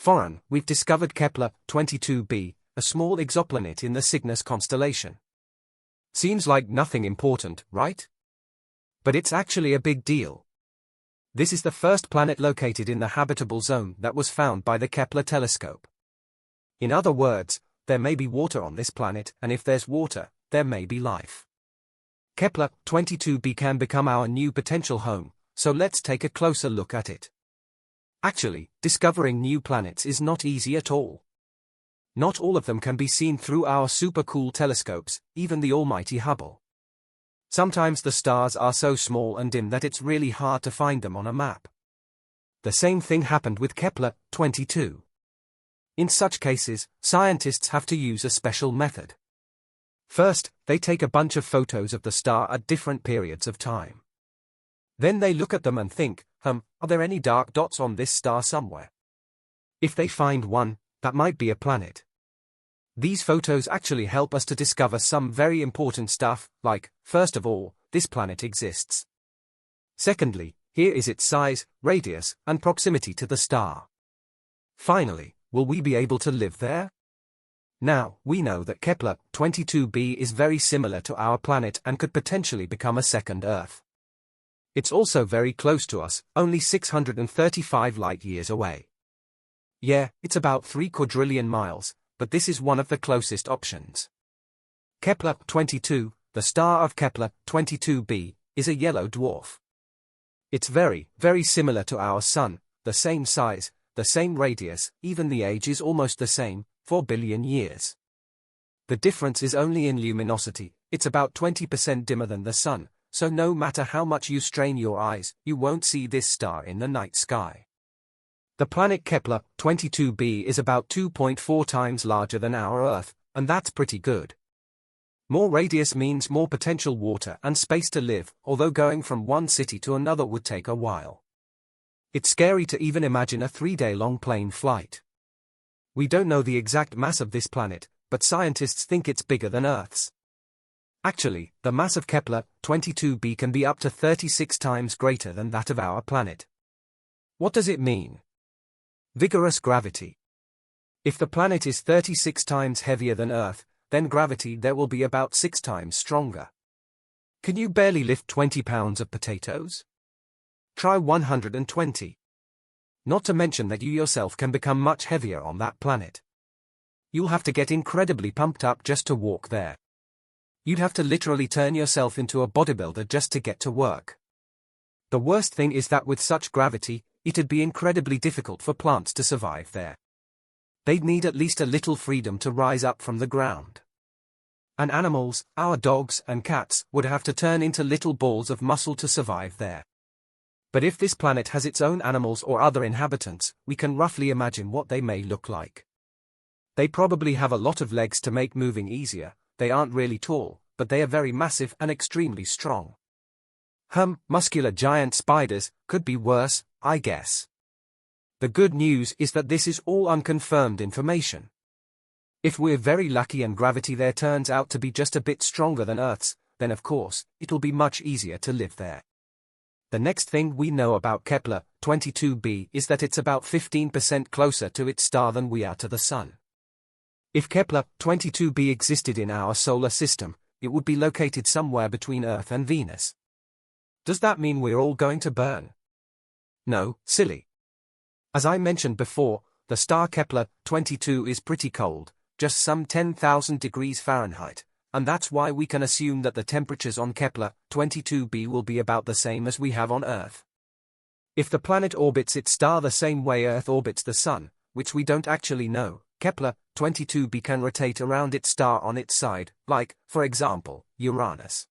Foreign, we've discovered Kepler-22b, a small exoplanet in the Cygnus constellation. Seems like nothing important, right? But it's actually a big deal. This is the first planet located in the habitable zone that was found by the Kepler telescope. In other words, there may be water on this planet, and if there's water, there may be life. Kepler-22b can become our new potential home, so let's take a closer look at it. Actually, discovering new planets is not easy at all. Not all of them can be seen through our super cool telescopes, even the almighty Hubble. Sometimes the stars are so small and dim that it's really hard to find them on a map. The same thing happened with Kepler-22. In such cases, scientists have to use a special method. First, they take a bunch of photos of the star at different periods of time. Then they look at them and think, are there any dark dots on this star somewhere? If they find one, that might be a planet. These photos actually help us to discover some very important stuff, like, first of all, this planet exists. Secondly, here is its size, radius, and proximity to the star. Finally, will we be able to live there? Now, we know that Kepler-22b is very similar to our planet and could potentially become a second Earth. It's also very close to us, only 635 light-years away. Yeah, it's about 3 quadrillion miles, but this is one of the closest options. Kepler-22, the star of Kepler-22b, is a yellow dwarf. It's very, very similar to our Sun, the same size, the same radius, even the age is almost the same, 4 billion years. The difference is only in luminosity, it's about 20% dimmer than the Sun, so no matter how much you strain your eyes, you won't see this star in the night sky. The planet Kepler-22b is about 2.4 times larger than our Earth, and that's pretty good. More radius means more potential water and space to live, although going from one city to another would take a while. It's scary to even imagine a 3-day-long plane flight. We don't know the exact mass of this planet, but scientists think it's bigger than Earth's. Actually, the mass of Kepler-22b can be up to 36 times greater than that of our planet. What does it mean? Vigorous gravity. If the planet is 36 times heavier than Earth, then gravity there will be about 6 times stronger. Can you barely lift 20 pounds of potatoes? Try 120. Not to mention that you yourself can become much heavier on that planet. You'll have to get incredibly pumped up just to walk there. You'd have to literally turn yourself into a bodybuilder just to get to work. The worst thing is that with such gravity, it'd be incredibly difficult for plants to survive there. They'd need at least a little freedom to rise up from the ground. And animals, our dogs and cats, would have to turn into little balls of muscle to survive there. But if this planet has its own animals or other inhabitants, we can roughly imagine what they may look like. They probably have a lot of legs to make moving easier. They aren't really tall, but they are very massive and extremely strong. Muscular giant spiders, could be worse, I guess. The good news is that this is all unconfirmed information. If we're very lucky and gravity there turns out to be just a bit stronger than Earth's, then of course, it'll be much easier to live there. The next thing we know about Kepler-22b is that it's about 15% closer to its star than we are to the Sun. If Kepler-22b existed in our solar system, it would be located somewhere between Earth and Venus. Does that mean we're all going to burn? No, silly. As I mentioned before, the star Kepler-22 is pretty cold, just some 10,000 degrees Fahrenheit, and that's why we can assume that the temperatures on Kepler-22b will be about the same as we have on Earth. If the planet orbits its star the same way Earth orbits the Sun, which we don't actually know, Kepler-22b can rotate around its star on its side, like, for example, Uranus.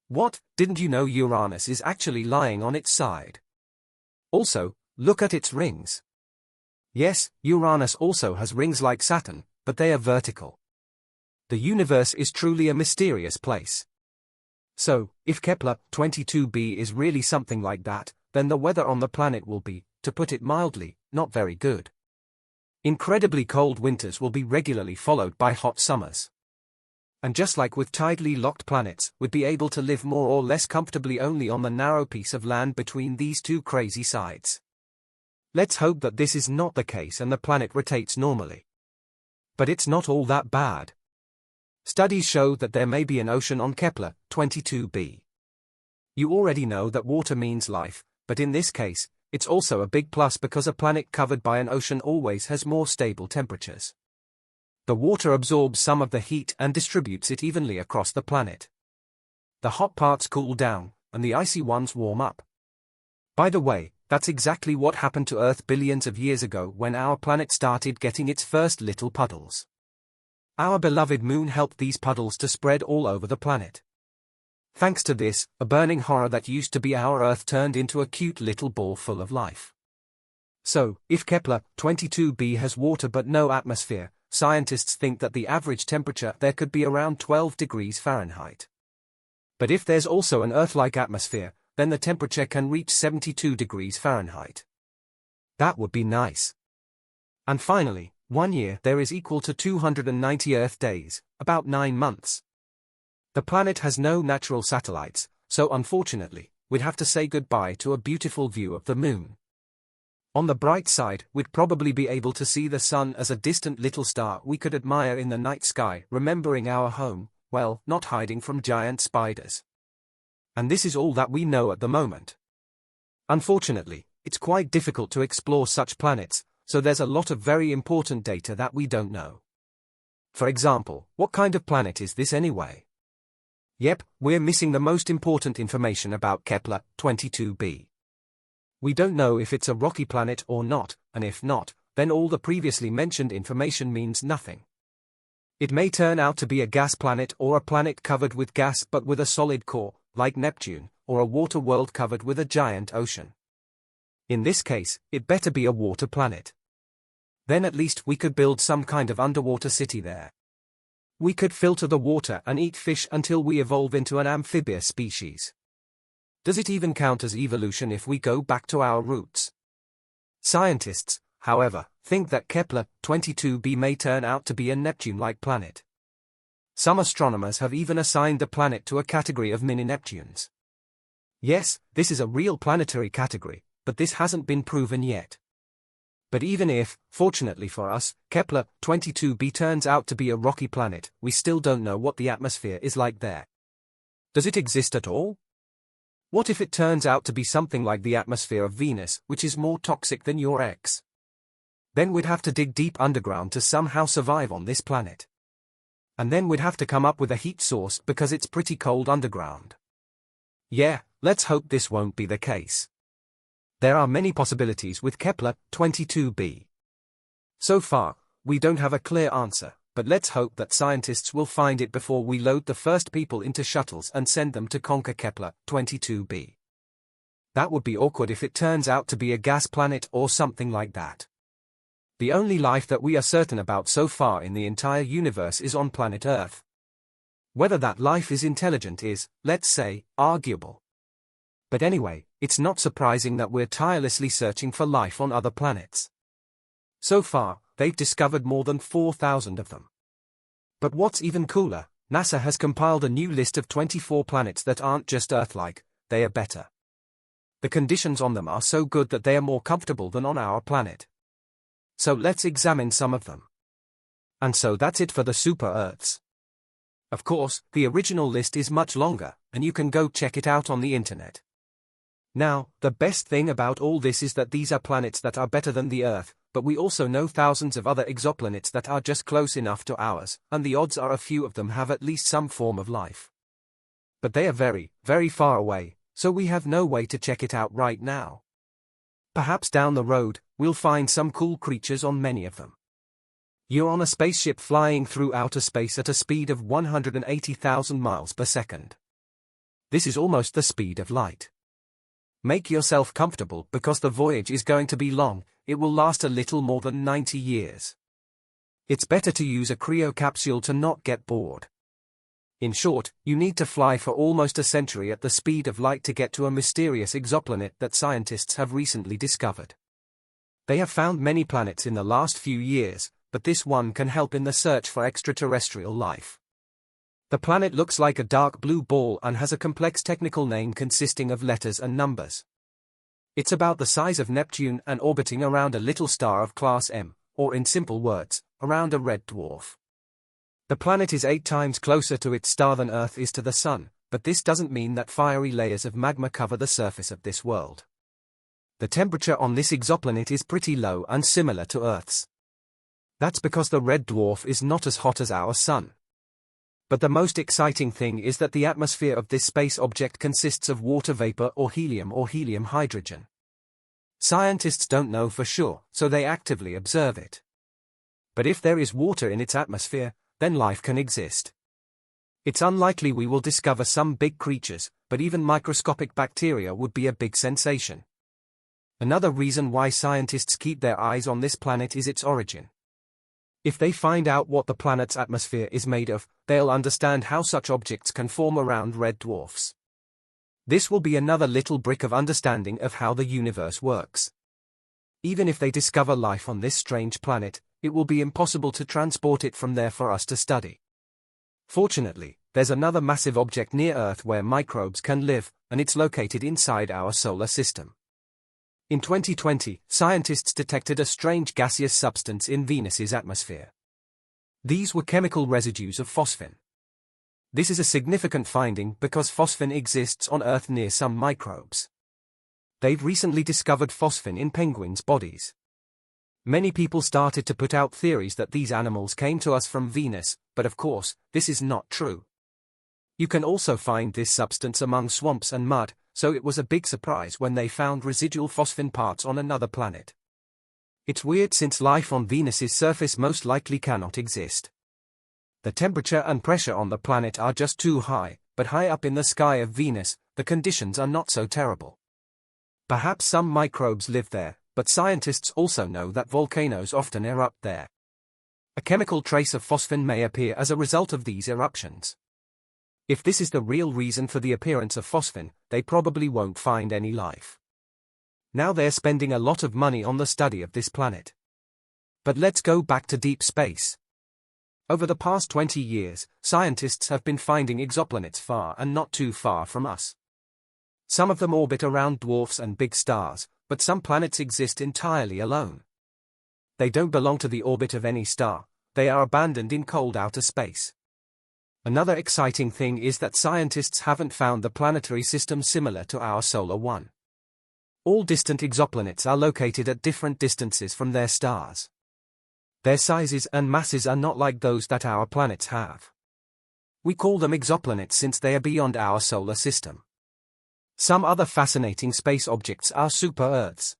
What, didn't you know Uranus is actually lying on its side? Also, look at its rings. Yes, Uranus also has rings like Saturn, but they are vertical. The universe is truly a mysterious place. So, if Kepler-22b is really something like that, then the weather on the planet will be, to put it mildly, not very good. Incredibly cold winters will be regularly followed by hot summers. And just like with tidally locked planets, we'd be able to live more or less comfortably only on the narrow piece of land between these two crazy sides. Let's hope that this is not the case and the planet rotates normally. But it's not all that bad. Studies show that there may be an ocean on Kepler 22b. You already know that water means life, but in this case, it's also a big plus because a planet covered by an ocean always has more stable temperatures. The water absorbs some of the heat and distributes it evenly across the planet. The hot parts cool down, and the icy ones warm up. By the way, that's exactly what happened to Earth billions of years ago when our planet started getting its first little puddles. Our beloved moon helped these puddles to spread all over the planet. Thanks to this, a burning horror that used to be our Earth turned into a cute little ball full of life. So, if Kepler 22b has water but no atmosphere, scientists think that the average temperature there could be around 12 degrees Fahrenheit. But if there's also an Earth-like atmosphere, then the temperature can reach 72 degrees Fahrenheit. That would be nice. And finally, 1 year there is equal to 290 Earth days, about 9 months. The planet has no natural satellites, so unfortunately, we'd have to say goodbye to a beautiful view of the moon. On the bright side, we'd probably be able to see the sun as a distant little star we could admire in the night sky, remembering our home, well, not hiding from giant spiders. And this is all that we know at the moment. Unfortunately, it's quite difficult to explore such planets, so there's a lot of very important data that we don't know. For example, what kind of planet is this anyway? Yep, we're missing the most important information about Kepler 22b. We don't know if it's a rocky planet or not, and if not, then all the previously mentioned information means nothing. It may turn out to be a gas planet or a planet covered with gas but with a solid core, like Neptune, or a water world covered with a giant ocean. In this case, it better be a water planet. Then at least we could build some kind of underwater city there. We could filter the water and eat fish until we evolve into an amphibious species. Does it even count as evolution if we go back to our roots? Scientists, however, think that Kepler 22b may turn out to be a Neptune-like planet. Some astronomers have even assigned the planet to a category of mini-Neptunes. Yes, this is a real planetary category, but this hasn't been proven yet. But even if, fortunately for us, Kepler 22b turns out to be a rocky planet, we still don't know what the atmosphere is like there. Does it exist at all? What if it turns out to be something like the atmosphere of Venus, which is more toxic than your ex? Then we'd have to dig deep underground to somehow survive on this planet. And then we'd have to come up with a heat source because it's pretty cold underground. Yeah, let's hope this won't be the case. There are many possibilities with Kepler 22b. So far, we don't have a clear answer, but let's hope that scientists will find it before we load the first people into shuttles and send them to conquer Kepler 22b. That would be awkward if it turns out to be a gas planet or something like that. The only life that we are certain about so far in the entire universe is on planet Earth. Whether that life is intelligent is, let's say, arguable. But anyway, it's not surprising that we're tirelessly searching for life on other planets. So far, they've discovered more than 4,000 of them. But what's even cooler, NASA has compiled a new list of 24 planets that aren't just Earth-like, they are better. The conditions on them are so good that they are more comfortable than on our planet. So let's examine some of them. And so that's it for the Super Earths. Of course, the original list is much longer, and you can go check it out on the internet. Now, the best thing about all this is that these are planets that are better than the Earth, but we also know thousands of other exoplanets that are just close enough to ours, and the odds are a few of them have at least some form of life. But they are very, very far away, so we have no way to check it out right now. Perhaps down the road, we'll find some cool creatures on many of them. You're on a spaceship flying through outer space at a speed of 180,000 miles per second. This is almost the speed of light. Make yourself comfortable because the voyage is going to be long, it will last a little more than 90 years. It's better to use a cryo capsule to not get bored. In short, you need to fly for almost a century at the speed of light to get to a mysterious exoplanet that scientists have recently discovered. They have found many planets in the last few years, but this one can help in the search for extraterrestrial life. The planet looks like a dark blue ball and has a complex technical name consisting of letters and numbers. It's about the size of Neptune and orbiting around a little star of class M, or in simple words, around a red dwarf. The planet is 8 times closer to its star than Earth is to the Sun, but this doesn't mean that fiery layers of magma cover the surface of this world. The temperature on this exoplanet is pretty low and similar to Earth's. That's because the red dwarf is not as hot as our Sun. But the most exciting thing is that the atmosphere of this space object consists of water vapor or helium hydrogen. Scientists don't know for sure, so they actively observe it. But if there is water in its atmosphere, then life can exist. It's unlikely we will discover some big creatures, but even microscopic bacteria would be a big sensation. Another reason why scientists keep their eyes on this planet is its origin. If they find out what the planet's atmosphere is made of, they'll understand how such objects can form around red dwarfs. This will be another little brick of understanding of how the universe works. Even if they discover life on this strange planet, it will be impossible to transport it from there for us to study. Fortunately, there's another massive object near Earth where microbes can live, and it's located inside our solar system. In 2020, scientists detected a strange gaseous substance in Venus's atmosphere. These were chemical residues of phosphine. This is a significant finding because phosphine exists on Earth near some microbes. They've recently discovered phosphine in penguins' bodies. Many people started to put out theories that these animals came to us from Venus, but of course, this is not true. You can also find this substance among swamps and mud, so it was a big surprise when they found residual phosphine parts on another planet. It's weird since life on Venus's surface most likely cannot exist. The temperature and pressure on the planet are just too high, but high up in the sky of Venus, the conditions are not so terrible. Perhaps some microbes live there, but scientists also know that volcanoes often erupt there. A chemical trace of phosphine may appear as a result of these eruptions. If this is the real reason for the appearance of phosphine, they probably won't find any life. Now they're spending a lot of money on the study of this planet. But let's go back to deep space. Over the past 20 years, scientists have been finding exoplanets far and not too far from us. Some of them orbit around dwarfs and big stars, but some planets exist entirely alone. They don't belong to the orbit of any star, they are abandoned in cold outer space. Another exciting thing is that scientists haven't found the planetary system similar to our solar one. All distant exoplanets are located at different distances from their stars. Their sizes and masses are not like those that our planets have. We call them exoplanets since they are beyond our solar system. Some other fascinating space objects are super-Earths.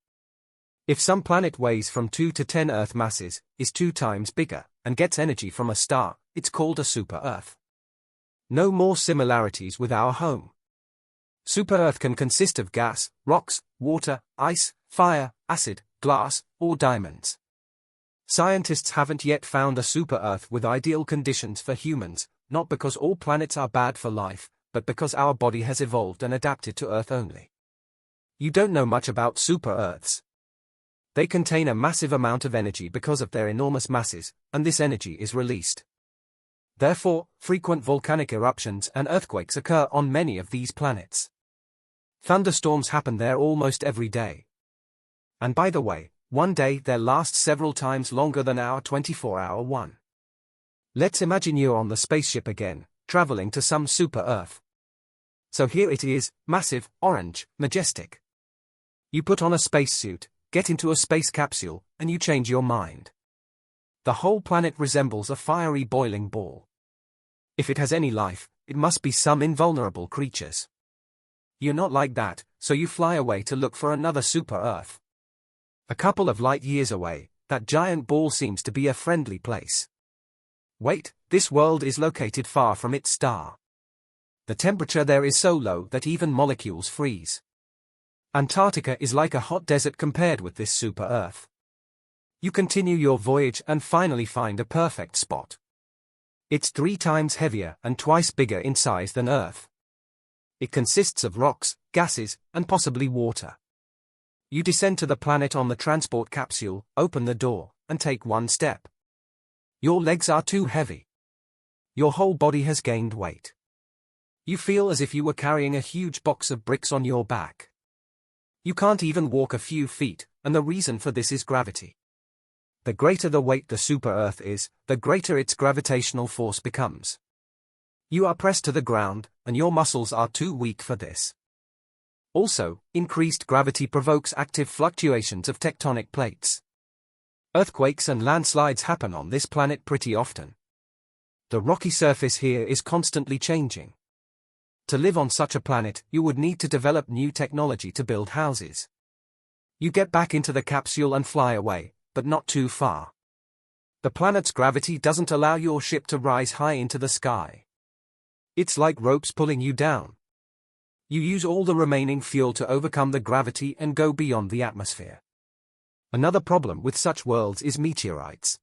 If some planet weighs from 2 to 10 Earth masses, is 2 times bigger, and gets energy from a star, it's called a super-Earth. No more similarities with our home. Super-Earth can consist of gas, rocks, water, ice, fire, acid, glass, or diamonds. Scientists haven't yet found a super-Earth with ideal conditions for humans, not because all planets are bad for life, but because our body has evolved and adapted to Earth only. You don't know much about super-Earths. They contain a massive amount of energy because of their enormous masses, and this energy is released. Therefore, frequent volcanic eruptions and earthquakes occur on many of these planets. Thunderstorms happen there almost every day. And by the way, one day there lasts several times longer than our 24-hour one. Let's imagine you're on the spaceship again, traveling to some super-Earth. So here it is, massive, orange, majestic. You put on a spacesuit, get into a space capsule, and you change your mind. The whole planet resembles a fiery boiling ball. If it has any life, it must be some invulnerable creatures. You're not like that, so you fly away to look for another super-Earth. A couple of light years away, that giant ball seems to be a friendly place. Wait, this world is located far from its star. The temperature there is so low that even molecules freeze. Antarctica is like a hot desert compared with this super-Earth. You continue your voyage and finally find a perfect spot. It's 3 times heavier and twice bigger in size than Earth. It consists of rocks, gases, and possibly water. You descend to the planet on the transport capsule, open the door, and take one step. Your legs are too heavy. Your whole body has gained weight. You feel as if you were carrying a huge box of bricks on your back. You can't even walk a few feet, and the reason for this is gravity. The greater the weight the super-Earth is, the greater its gravitational force becomes. You are pressed to the ground, and your muscles are too weak for this. Also, increased gravity provokes active fluctuations of tectonic plates. Earthquakes and landslides happen on this planet pretty often. The rocky surface here is constantly changing. To live on such a planet, you would need to develop new technology to build houses. You get back into the capsule and fly away, but not too far. The planet's gravity doesn't allow your ship to rise high into the sky. It's like ropes pulling you down. You use all the remaining fuel to overcome the gravity and go beyond the atmosphere. Another problem with such worlds is meteorites.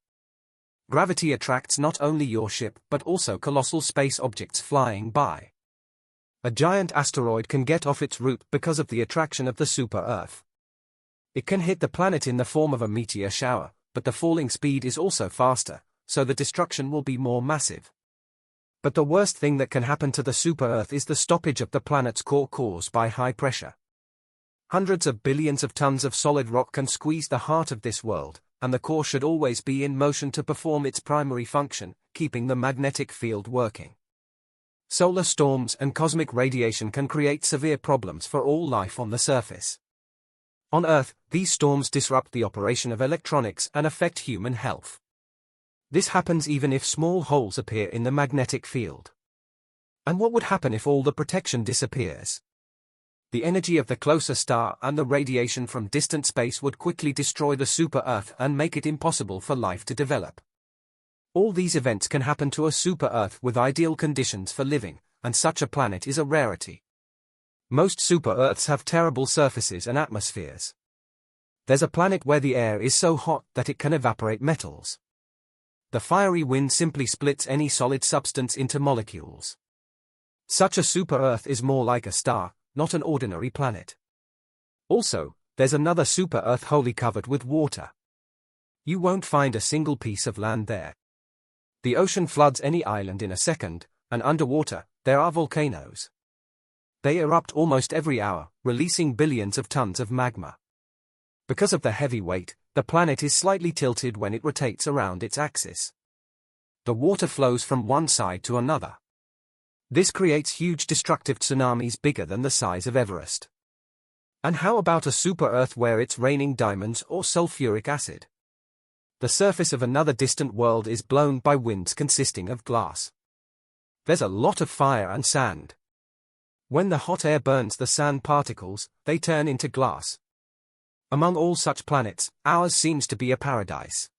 Gravity attracts not only your ship but also colossal space objects flying by. A giant asteroid can get off its route because of the attraction of the super-Earth. It can hit the planet in the form of a meteor shower, but the falling speed is also faster, so the destruction will be more massive. But the worst thing that can happen to the super-Earth is the stoppage of the planet's core caused by high pressure. Hundreds of billions of tons of solid rock can squeeze the heart of this world, and the core should always be in motion to perform its primary function, keeping the magnetic field working. Solar storms and cosmic radiation can create severe problems for all life on the surface. On Earth, these storms disrupt the operation of electronics and affect human health. This happens even if small holes appear in the magnetic field. And what would happen if all the protection disappears? The energy of the closer star and the radiation from distant space would quickly destroy the super-Earth and make it impossible for life to develop. All these events can happen to a super-Earth with ideal conditions for living, and such a planet is a rarity. Most super-Earths have terrible surfaces and atmospheres. There's a planet where the air is so hot that it can evaporate metals. The fiery wind simply splits any solid substance into molecules. Such a super-Earth is more like a star, not an ordinary planet. Also, there's another super-Earth wholly covered with water. You won't find a single piece of land there. The ocean floods any island in a second, and underwater, there are volcanoes. They erupt almost every hour, releasing billions of tons of magma. Because of the heavy weight, the planet is slightly tilted when it rotates around its axis. The water flows from one side to another. This creates huge destructive tsunamis bigger than the size of Everest. And how about a super-Earth where it's raining diamonds or sulfuric acid? The surface of another distant world is blown by winds consisting of glass. There's a lot of fire and sand. When the hot air burns the sand particles, they turn into glass. Among all such planets, ours seems to be a paradise.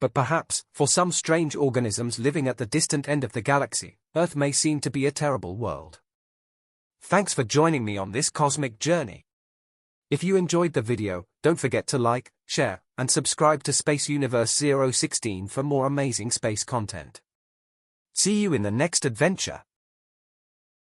But perhaps, for some strange organisms living at the distant end of the galaxy, Earth may seem to be a terrible world. Thanks for joining me on this cosmic journey. If you enjoyed the video, don't forget to like, share, and subscribe to Space Universe 016 for more amazing space content. See you in the next adventure.